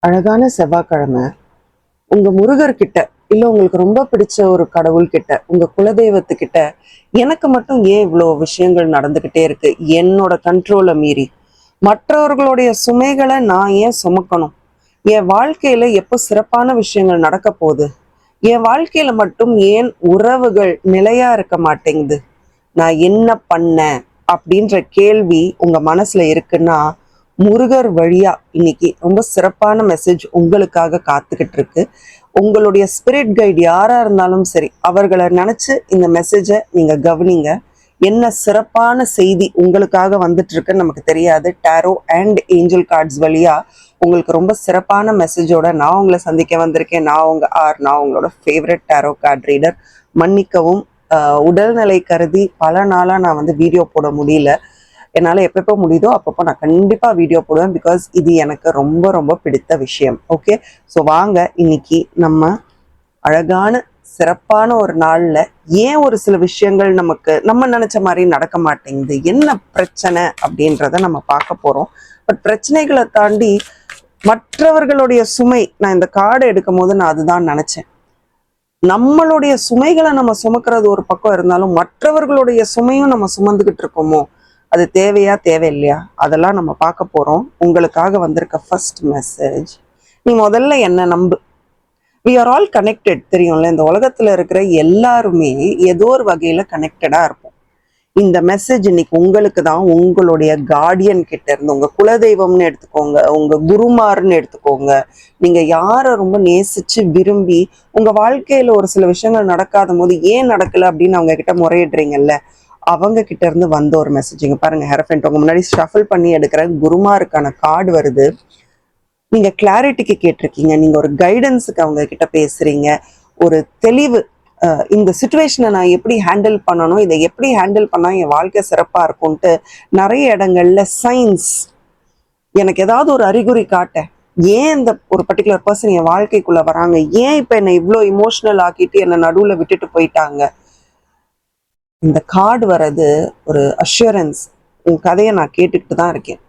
அழகான செவ்வாய்க்கிழமை உங்க முருகர்கிட்ட இல்ல உங்களுக்கு ரொம்ப பிடிச்ச ஒரு கடவுள் கிட்ட உங்க குலதெய்வத்துக்கிட்ட எனக்கு மட்டும் ஏன் இவ்வளோ விஷயங்கள் நடந்துகிட்டே இருக்கு என்னோட கண்ட்ரோலை மீறி மற்றவர்களுடைய சுமைகளை நான் ஏன் சுமக்கணும் என் வாழ்க்கையில எப்போ சிறப்பான விஷயங்கள் நடக்க போகுது என் வாழ்க்கையில மட்டும் ஏன் உறவுகள் நிலையா இருக்க மாட்டேங்குது நான் என்ன பண்ணேன் அப்படின்ற கேள்வி உங்க மனசுல இருக்குன்னா முருகர் வழியா இன்னைக்கு ரொம்ப சிறப்பான மெசேஜ் உங்களுக்காக காத்துக்கிட்டு இருக்கு. உங்களுடைய ஸ்பிரிட் கைடு யாரா இருந்தாலும் சரி அவர்களை நினைச்சு இந்த மெசேஜை நீங்க கவனிங்க. என்ன சிறப்பான செய்தி உங்களுக்காக வந்துட்டு இருக்குன்னு நமக்கு தெரியாது. டேரோ அண்ட் ஏஞ்சல் கார்ட்ஸ் வழியா உங்களுக்கு ரொம்ப சிறப்பான மெசேஜோட நான் உங்களை சந்திக்க வந்திருக்கேன். நான் உங்களோட ஃபேவரட் டேரோ கார்ட் ரீடர். மன்னிக்கவும், உடல்நிலை கருதி பல நாளாக நான் வந்து வீடியோ போட முடியல. என்னால் எப்பப்போ முடியுதோ அப்பப்போ நான் கண்டிப்பாக வீடியோ போடுவேன். பிகாஸ் இது எனக்கு ரொம்ப ரொம்ப பிடித்த விஷயம். ஓகே, ஸோ வாங்க இன்னைக்கு நம்ம அழகான சிறப்பான ஒரு நாளில் ஏன் ஒரு சில விஷயங்கள் நம்ம நினச்ச மாதிரி நடக்க மாட்டேங்குது, என்ன பிரச்சனை அப்படின்றத நம்ம பார்க்க போகிறோம். பட் பிரச்சனைகளை தாண்டி மற்றவர்களுடைய சுமை, நான் இந்த கார்டை எடுக்கும் போது நான் அதுதான் நினச்சேன். நம்மளுடைய சுமைகளை நம்ம சுமக்கிறது ஒரு பக்கம் இருந்தாலும் மற்றவர்களுடைய சுமையும் நம்ம சுமந்துக்கிட்டு இருக்கோமோ, அது தேவையா தேவையில்லையா, அதெல்லாம் நம்ம பார்க்க போறோம். உங்களுக்காக வந்திருக்க ஃபர்ஸ்ட் மெசேஜ், நீ முதல்ல என்ன நம்பு. We are all connected. தெரியும்ல, இந்த உலகத்துல இருக்கிற எல்லாருமே ஏதோ ஒரு வகையில கனெக்டடா இருப்போம். இந்த மெசேஜ் இன்னைக்கு உங்களுக்கு தான். உங்களுடைய கார்டியன் கிட்ட இருந்து, உங்க குலதெய்வம்னு எடுத்துக்கோங்க, உங்க குருமார்னு எடுத்துக்கோங்க, நீங்க யாரை ரொம்ப நேசிச்சு விரும்பி உங்க வாழ்க்கையில ஒரு சில விஷயங்கள் நடக்காத போது ஏன் நடக்கல அப்படின்னு அவங்க கிட்ட முறையிடுறீங்கல்ல, அவங்க கிட்ட இருந்து வந்த ஒரு மெசேஜிங்க பாருங்க. ஹெரஃபென்ட் உங்க முன்னாடி ஷஃபிள் பண்ணி எடுக்கிற குருமாருக்கான கார்டு வருது. நீங்க கிளாரிட்டிக்கு கேட்டிருக்கீங்க, நீங்க ஒரு கைடன்ஸுக்கு அவங்க கிட்ட பேசுறீங்க, ஒரு தெளிவு. இந்த சுச்சுவேஷனை நான் எப்படி ஹேண்டில் பண்ணணும், இதை எப்படி ஹேண்டில் பண்ணா என் வாழ்க்கை சிறப்பா இருக்கும்ட்டு நிறைய இடங்கள்ல சயின்ஸ் எனக்கு ஏதாவது ஒரு அறிகுறி காட்ட, ஏன் இந்த ஒரு பர்டிகுலர் பர்சன் என் வாழ்க்கைக்குள்ள வராங்க, ஏன் இப்ப என்னை இவ்வளோ இமோஷனல் ஆக்கிட்டு என்னை நடுவில் விட்டுட்டு போயிட்டாங்க. இந்த கார்டு வர்றது ஒரு அஷூரன்ஸ். உன் கதையை நான் கேட்டுக்கிட்டு தான் இருக்கேன்,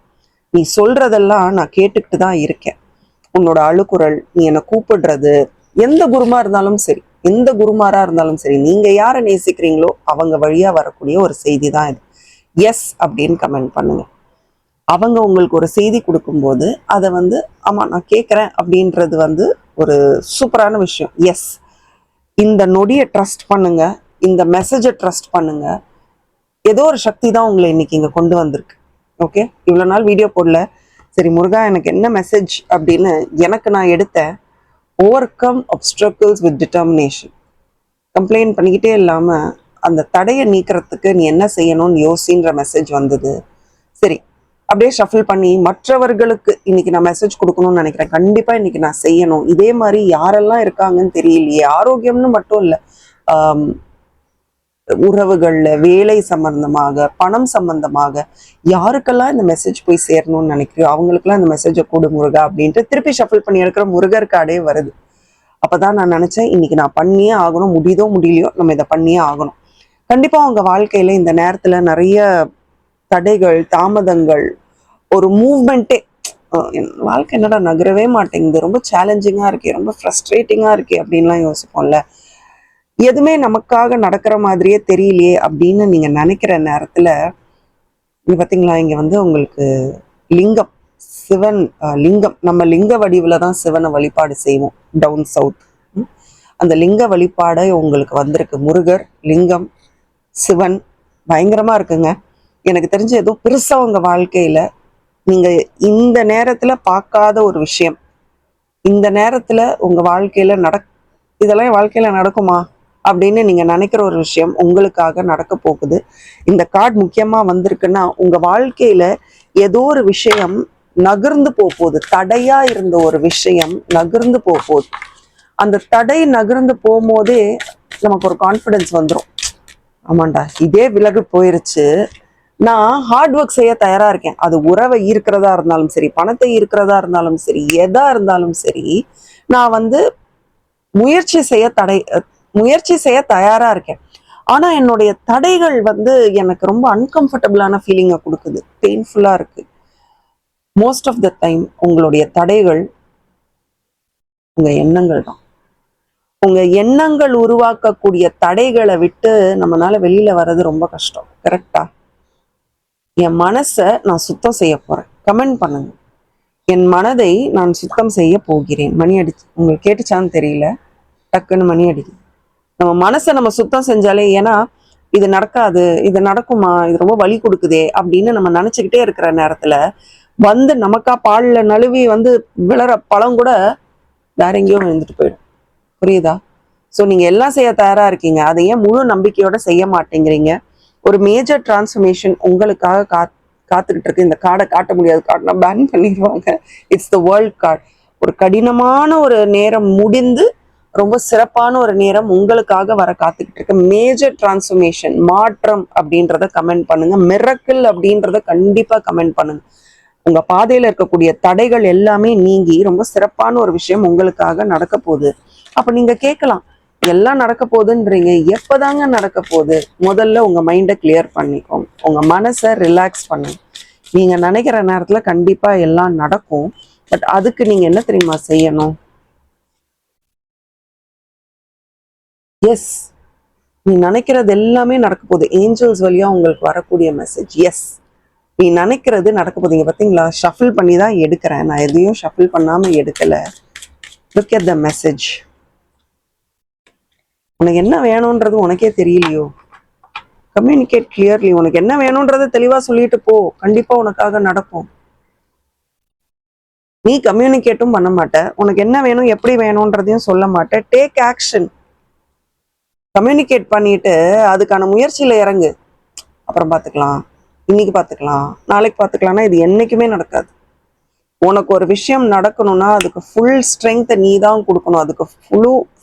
நீ சொல்றதெல்லாம் நான் கேட்டுக்கிட்டு தான் இருக்கேன். உன்னோட அழுக்குறல், நீ என்னை கூப்பிடுறது, எந்த குருமா இருந்தாலும் சரி, எந்த குருமாரா இருந்தாலும் சரி, நீங்க யாரை நேசிக்கிறீங்களோ அவங்க வழியா வரக்கூடிய ஒரு செய்தி தான் இது. எஸ் அப்படின்னு கமெண்ட் பண்ணுங்க. அவங்க உங்களுக்கு ஒரு செய்தி கொடுக்கும்போது அதை வந்து ஆமா நான் கேட்குறேன் அப்படின்றது வந்து ஒரு சூப்பரான விஷயம். எஸ், இந்த நொடியை ட்ரஸ்ட் பண்ணுங்க, இந்த மெசேஜை ட்ரஸ்ட் பண்ணுங்க. ஏதோ ஒரு சக்தி தான் உங்களை இன்னைக்கு இங்கே கொண்டு வந்திருக்கு. ஓகே, இவ்வளோ நாள் வீடியோ போடல, சரி முருகா எனக்கு என்ன மெசேஜ் அப்படின்னு எனக்கு நான் எடுத்தேன். Overcome obstacles with determination. Complaint பண்ணிக்கிட்டே இல்லாமல் அந்த தடையை நீக்கிறதுக்கு நீ என்ன செய்யணும்னு யோசின்ற மெசேஜ் வந்தது. சரி, அப்படியே ஷஃபிள் பண்ணி மற்றவர்களுக்கு இன்னைக்கு நான் மெசேஜ் கொடுக்கணும்னு நினைக்கிறேன். கண்டிப்பாக இன்னைக்கு நான் செய்யணும். இதே மாதிரி யாரெல்லாம் இருக்காங்கன்னு தெரியலையே. ஆரோக்கியம்னு மட்டும் இல்லை, உறவுகள்ல, வேலை சம்பந்தமாக, பணம் சம்பந்தமாக யாருக்கெல்லாம் இந்த மெசேஜ் போய் சேரணும்னு நினைக்கிறியோ அவங்களுக்கெல்லாம் இந்த மெசேஜை கொடு முருகா அப்படின்ட்டு திருப்பி ஷஃபிள் பண்ணி எடுக்கிற முருகர் கார்டே வருது. அப்பதான் நான் நினைச்சேன், இன்னைக்கு நான் பண்ணியே ஆகணும், முடியுதோ முடியலையோ நம்ம இதை பண்ணியே ஆகணும். கண்டிப்பா உங்க வாழ்க்கையில இந்த நேரத்துல நிறைய தடைகள், தாமதங்கள், ஒரு மூவ்மெண்ட்டே, என் வாழ்க்கை என்னடா நகரவே மாட்டேங்குது, ரொம்ப சேலஞ்சிங்கா இருக்கே, ரொம்ப ஃப்ரஸ்ட்ரேட்டிங்கா இருக்கே அப்படின்லாம் யோசிப்போம்ல. எதுவுமே நமக்காக நடக்கிற மாதிரியே தெரியலையே அப்படின்னு நீங்க நினைக்கிற நேரத்துல பார்த்தீங்களா, இங்க வந்து உங்களுக்கு லிங்கம், சிவன் லிங்கம், நம்ம லிங்க வடிவில் தான் சிவனை வழிபாடு செய்வோம் டவுன் சவுத். அந்த லிங்க வழிபாடை உங்களுக்கு வந்திருக்கு. முருகர், லிங்கம், சிவன் பயங்கரமா இருக்குங்க. எனக்கு தெரிஞ்ச ஏதோ பெருசா உங்க வாழ்க்கையில நீங்க இந்த நேரத்துல பார்க்காத ஒரு விஷயம், இந்த நேரத்துல உங்க வாழ்க்கையில இதெல்லாம் என் வாழ்க்கையில நடக்குமா அப்படின்னு நீங்க நினைக்கிற ஒரு விஷயம் உங்களுக்காக நடக்க போகுது. இந்த கார்டு முக்கியமா வந்திருக்குன்னா உங்க வாழ்க்கையில ஏதோ ஒரு விஷயம் நகர்ந்து போகுது. தடையா இருந்த ஒரு விஷயம் நகர்ந்து போகுது. அந்த தடை நகர்ந்து போகும்போதே நமக்கு ஒரு கான்ஃபிடென்ஸ் வந்துடும். ஆமாண்டா, இதே விலகு போயிருச்சு, நான் ஹார்ட் ஒர்க் செய்ய தயாரா இருக்கேன். அது உறவை ஈர்க்கிறதா இருந்தாலும் சரி, பணத்தை ஈர்க்கிறதா இருந்தாலும் சரி, எதா இருந்தாலும் சரி, நான் வந்து முயற்சி செய்ய தயாரா இருக்கேன். ஆனா என்னுடைய தடைகள் வந்து எனக்கு ரொம்ப அன்கம்ஃபர்டபுளான ஃபீலிங்கை கொடுக்குது, பெயின்ஃபுல்லா இருக்கு. மோஸ்ட் ஆஃப் த டைம் உங்களுடைய தடைகள் உங்க எண்ணங்கள் தான். உங்க எண்ணங்கள் உருவாக்கக்கூடிய தடைகளை விட்டு நம்மளால வெளியில வர்றது ரொம்ப கஷ்டம். கரெக்டா? என் மனசை நான் சுத்தம் செய்ய போறேன். கமெண்ட் பண்ணுங்க. என் மனதை நான் சுத்தம் செய்ய போகிறேன். மணி அடிச்சு உங்களுக்கு கேட்டுச்சான்னு தெரியல, டக்குன்னு மணி அடிக்குது. நம்ம மனசை நம்ம சுத்தம் செஞ்சாலே, ஏன்னா இது நடக்காது, இது நடக்குமா, இது ரொம்ப வலி கொடுக்குதே அப்படின்னு நம்ம நினைச்சுக்கிட்டே இருக்கிற நேரத்துல வந்து நமக்கா பால்ல நழுவி வந்து விளற பழம் கூட வேற எங்கேயோ விழுந்துட்டு போயிடும். புரியுதா? ஸோ நீங்க எல்லாம் செய்ய தயாரா இருக்கீங்க, அதை ஏன் முழு நம்பிக்கையோட செய்ய மாட்டேங்கிறீங்க? ஒரு மேஜர் டிரான்ஸ்ஃபர்மேஷன் உங்களுக்காக காத்துக்கிட்டு இருக்கு. இந்த கார்டை காட்ட முடியாது, கார்டுனா பேன் பண்ணிடுவாங்க. It's the world card. ஒரு கடினமான ஒரு நேரம் முடிந்து ரொம்ப சிறப்பான ஒரு நேரம் உங்களுக்காக வர காத்துக்கிட்டு இருக்கு. மேஜர் டிரான்ஸ்ஃபர்மேஷன், மாற்றம் அப்படின்றத கமெண்ட் பண்ணுங்க. மிரக்கிள் அப்படின்றத கண்டிப்பா கமெண்ட் பண்ணுங்க. உங்க பாதையில இருக்கக்கூடிய தடைகள் எல்லாமே நீங்கி ரொம்ப சிறப்பான ஒரு விஷயம் உங்களுக்காக நடக்க போகுது. அப்ப நீங்க கேட்கலாம், எல்லாம் நடக்க போகுதுன்றீங்க, எப்பதாங்க நடக்க போகுது? முதல்ல உங்க மைண்டை கிளியர் பண்ணிக்கோங்க, உங்க மனசை ரிலாக்ஸ் பண்ணுங்க. நீங்க நினைக்கிற நேரத்துல கண்டிப்பா எல்லாம் நடக்கும். பட் அதுக்கு நீங்க என்ன தெரியுமா செய்யணும்? எஸ், நீ நினைக்கிறது எல்லாமே நடக்க போகுது. ஏஞ்சல்ஸ் வழியா உங்களுக்கு வரக்கூடிய மெசேஜ், எஸ் நீ நினைக்கிறது நடக்க போகுது. பார்த்தீங்களா, ஷஃபிள் பண்ணி தான் எடுக்கிறேன், நான் எதையும் ஷஃபிள் பண்ணாம எடுக்கல. Look at the message. உனக்கு என்ன வேணும்ன்றது உனக்கே தெரியலையோ? Communicate clearly. உனக்கு என்ன வேணும்ன்றத தெளிவா சொல்லிட்டு போ, கண்டிப்பா உனக்காக நடக்கும். நீ கம்யூனிகேட்டும் பண்ண மாட்ட, உனக்கு என்ன வேணும் எப்படி வேணும்ன்றதையும் சொல்ல மாட்டேன். Take action. கம்யூனிகேட் பண்ணிட்டு அதுக்கான முயற்சியில இறங்கு. அப்புறம் பார்த்துக்கலாம், இன்னைக்கு பார்த்துக்கலாம், நாளைக்கு பார்த்துக்கலாம்னா இது என்னைக்குமே நடக்காது. உனக்கு ஒரு விஷயம் நடக்கணும்னா அதுக்கு ஃபுல் ஸ்ட்ரென்த்தை நீ தான் கொடுக்கணும், அதுக்கு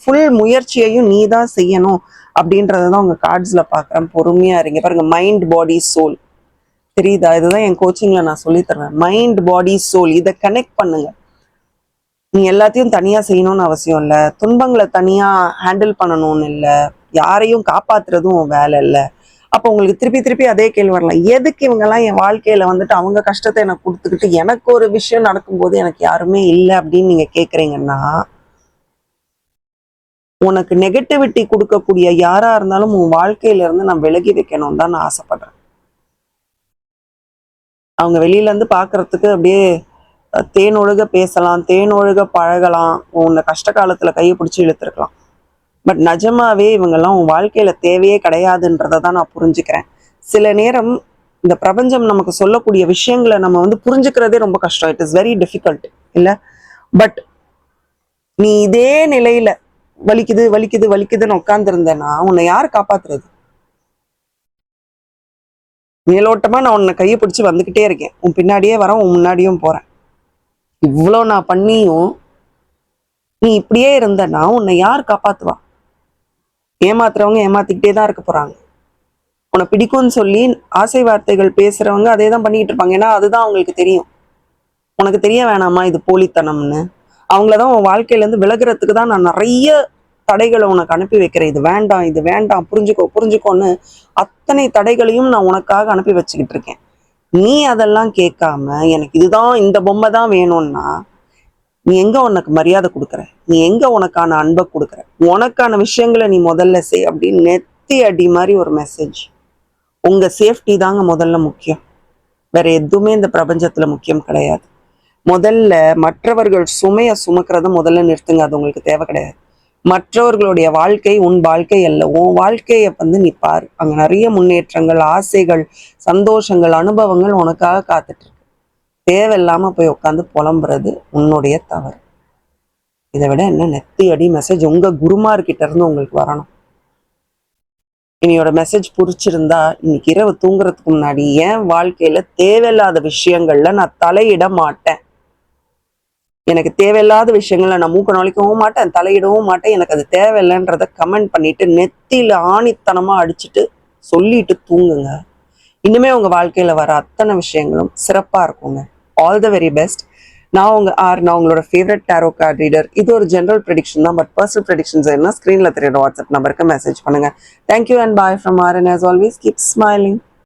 ஃபுல் முயற்சியையும் நீ தான் செய்யணும் அப்படின்றதான் உங்க கார்ட்ஸ்ல பார்க்குறேன். பொறுமையா இருங்க. பாருங்க, மைண்ட் பாடி சோல். தெரியுதா? இதுதான் என் கோச்சிங்ல நான் சொல்லி தருவேன். மைண்ட் பாடி சோல், இதை கனெக்ட் பண்ணுங்க. நீ எல்லாத்தையும் தனியா செய்யணும்னு அவசியம் இல்லை, துன்பங்களை தனியா ஹேண்டில் பண்ணணும்னு இல்லை, யாரையும் காப்பாத்துறதும் வேலை இல்லை. அப்போ உங்களுக்கு திருப்பி திருப்பி அதே கேள்வி வரலாம், எதுக்கு இவங்கெல்லாம் என் வாழ்க்கையில வந்துட்டு அவங்க கஷ்டத்தை எனக்கு கொடுத்துக்கிட்டு எனக்கு ஒரு விஷயம் நடக்கும்போது எனக்கு யாருமே இல்லை அப்படின்னு நீங்க கேக்குறீங்கன்னா, உனக்கு நெகட்டிவிட்டி கொடுக்கக்கூடிய யாரா இருந்தாலும் உன் வாழ்க்கையில இருந்து நான் விலகி வைக்கணும் தான் நான் ஆசைப்படுறேன். அவங்க வெளியில இருந்து பாக்குறதுக்கு அப்படியே தேனொழுக பேசலாம், தேனொழுக பழகலாம், உன்னை கஷ்ட காலத்துல கையை பிடிச்சி இழுத்துருக்கலாம். பட் நிஜமாவே இவங்கெல்லாம் உன் வாழ்க்கையில தேவையே கிடையாதுன்றதை தான் நான் புரிஞ்சுக்கிறேன். சில நேரம் இந்த பிரபஞ்சம் நமக்கு சொல்லக்கூடிய விஷயங்களை நம்ம வந்து புரிஞ்சுக்கிறதே ரொம்ப கஷ்டம். இட் இஸ் வெரி டிஃபிகல்ட் இல்ல? பட் நீ இதே நிலையில வலிக்குது வலிக்குது வலிக்குதுன்னு உட்கார்ந்துருந்தேன்னா உன்னை யார் காப்பாத்துறது? மேலோட்டமா நான் உன்னை கையை பிடிச்சி வந்துகிட்டே இருக்கேன், உன் பின்னாடியே வரேன், உன் முன்னாடியும் போறேன். இவ்வளோ நான் பண்ணியும் நீ இப்படியே இருந்தனா உன்னை யார் காப்பாத்துவா? ஏமாத்துறவங்க ஏமாத்திக்கிட்டே தான் இருக்க போறாங்க. உன்னை பிடிக்கும்னு சொல்லி ஆசை வார்த்தைகள் பேசுறவங்க அதே தான் பண்ணிக்கிட்டு இருப்பாங்க. ஏன்னா அதுதான் அவங்களுக்கு தெரியும். உனக்கு தெரிய வேணாமா இது போலித்தனம்னு? அவங்களதான் உன் வாழ்க்கையில இருந்து விலகிறதுக்கு தான் நான் நிறைய தடைகளை உனக்கு அனுப்பி வைக்கிறேன். இது வேண்டாம், இது வேண்டாம், புரிஞ்சுக்கோ புரிஞ்சுக்கோன்னு அத்தனை தடைகளையும் நான் உனக்காக அனுப்பி வச்சுக்கிட்டு இருக்கேன். நீ அதெல்லாம் கேட்காம எனக்கு இதுதான், இந்த பொம்மை தான் வேணும்னா நீ எங்க உனக்கு மரியாதை கொடுக்குற? நீ எங்க உனக்கான அன்பை கொடுக்குற? உனக்கான விஷயங்களை நீ முதல்ல செய் அப்படின்னு நெத்தி அடி மாதிரி ஒரு மெசேஜ். உங்க சேஃப்டி தாங்க முதல்ல முக்கியம், வேற எதுவுமே இந்த பிரபஞ்சத்துல முக்கியம் கிடையாது. முதல்ல மற்றவர்கள் சுமையை சுமக்கிறத முதல்ல நிறுத்துங்க, அது உங்களுக்கு தேவை கிடையாது. மற்றவர்களுடைய வாழ்க்கை உன் வாழ்க்கை அல்ல, உன் வாழ்க்கையை வந்து நீ பாரு. அங்க நிறைய முன்னேற்றங்கள், ஆசைகள், சந்தோஷங்கள், அனுபவங்கள் உனக்காக காத்துட்டு இருக்கு. தேவையில்லாம போய் உட்காந்து புலம்புறது உன்னுடைய தவறு. இதை விட என்ன நெத்தி அடி மெசேஜ் உங்க குருமார்கிட்ட இருந்து உங்களுக்கு வரணும். என்னையோட மெசேஜ் புரிச்சிருந்தா இன்னைக்கு இரவு தூங்குறதுக்கு முன்னாடி என் வாழ்க்கையில தேவையில்லாத விஷயங்கள்ல நான் தலையிட மாட்டேன். எனக்கு தேவையில்லாத விஷயங்கள்ல நான் மூக்க நுழைக்கவும் மாட்டேன், தலையிடவும் மாட்டேன். எனக்கு அது தேவையில்லைன்றத கமெண்ட் பண்ணிட்டு நெத்தியில ஆணித்தனமா அடிச்சுட்டு சொல்லிட்டு தூங்குங்க. இனிமே உங்க வாழ்க்கையில வர அத்தனை விஷயங்களும் சிறப்பா இருக்குங்க. All the very best. நான் உங்களோட ஃபேவரட் டேரோ கார்டு ரீடர். இது ஒரு ஜென்ரல் ப்ரெடிக்ஷன் தான், பட் பர்சனல் ப்ரெடிக்ஷன்ஸ் என்ன ஸ்க்ரீன்ல தெரியுற வாட்ஸ்அப் நம்பருக்கு மெசேஜ் பண்ணுங்க. Thank you and bye from RN. as always, keep smiling.